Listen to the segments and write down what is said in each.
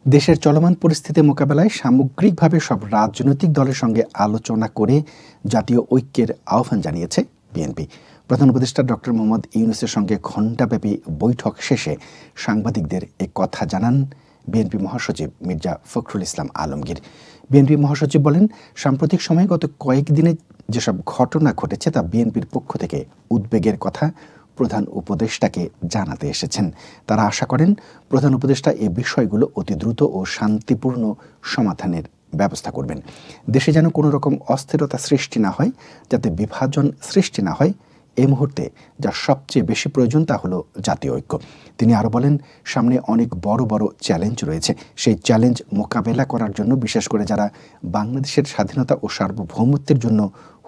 দেশের চলমান পরিস্থিতি মোকাবেলায় সামগ্রিকভাবে সব রাজনৈতিক দলের সঙ্গে আলোচনা করে জাতীয় ঐক্যের আহ্বান জানিয়েছে বিএনপি। প্রধান উপদেষ্টা ডক্টর মোহাম্মদ ইউনূসের সঙ্গে ঘণ্টাব্যাপী বৈঠক শেষে সাংবাদিকদের এ কথা জানান বিএনপি মহাসচিব মির্জা ফখরুল ইসলাম আলমগীর। বিএনপি মহাসচিব বলেন, সাম্প্রতিক সময়ে গত কয়েকদিনে যেসব ঘটনা ঘটেছে তা বিএনপির পক্ষ থেকে উদ্বেগের কথা প্রধান উপদেষ্টাকে জানাতে এসেছেন। তারা আশা করেন প্রধান উপদেষ্টা এ বিষয়গুলো অতি দ্রুত ও শান্তিপূর্ণ সমাধানের ব্যবস্থা করবেন। দেশে যেন কোনো রকম অস্থিরতা সৃষ্টি না হয়, যাতে বিভাজন সৃষ্টি না হয়। এই মুহূর্তে যা সবচেয়ে বেশি প্রয়োজন তা হলো জাতীয় ঐক্য। তিনি আরও বলেন, সামনে অনেক বড় বড় চ্যালেঞ্জ রয়েছে। সেই চ্যালেঞ্জ মোকাবেলা করার জন্য বিশেষ করে যারা বাংলাদেশের স্বাধীনতা ও সার্বভৌমত্বের জন্য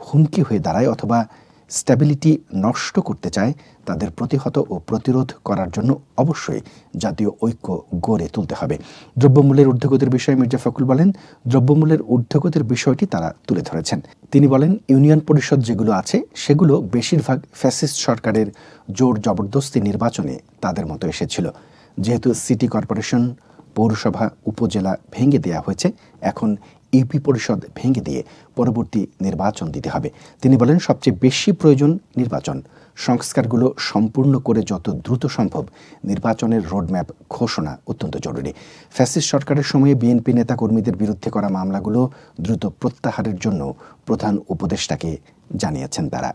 হুমকি হয়ে দাঁড়ায় অথবা স্ট্যাবিলিটি নষ্ট করতে চায়, তাদের প্রতিহত ও প্রতিরোধ করার জন্য অবশ্যই জাতীয় ঐক্য গড়ে তুলতে হবে। দ্রব্যমূল্যের ঊর্ধ্বগতির বিষয়ে মির্জা ফখরুল বলেন, দ্রব্যমূল্যের ঊর্ধ্বগতির বিষয়টি তারা তুলে ধরেছেন। তিনি বলেন, ইউনিয়ন পরিষদ যেগুলো আছে সেগুলো বেশিরভাগ ফ্যাসিস্ট সরকারের জোর জবরদস্তি নির্বাচনে তাদের মতো এসেছিল। যেহেতু সিটি কর্পোরেশন, পৌরসভা, উপজেলা ভেঙে দেওয়া হয়েছে, এখন ইউপি পরিষদ ভেঙে দিয়ে পরবর্তী নির্বাচন দিতে হবে। তিনি বলেন, সবচেয়ে বেশি প্রয়োজন নির্বাচন। সংস্কারগুলো সম্পূর্ণ করে যত দ্রুত সম্ভব নির্বাচনের রোডম্যাপ ঘোষণা অত্যন্ত জরুরি। ফ্যাসিস্ট সরকারের সময়ে বিএনপি নেতাকর্মীদের বিরুদ্ধে করা মামলাগুলো দ্রুত প্রত্যাহারের জন্য প্রধান উপদেষ্টাকে জানিয়েছেন তারা।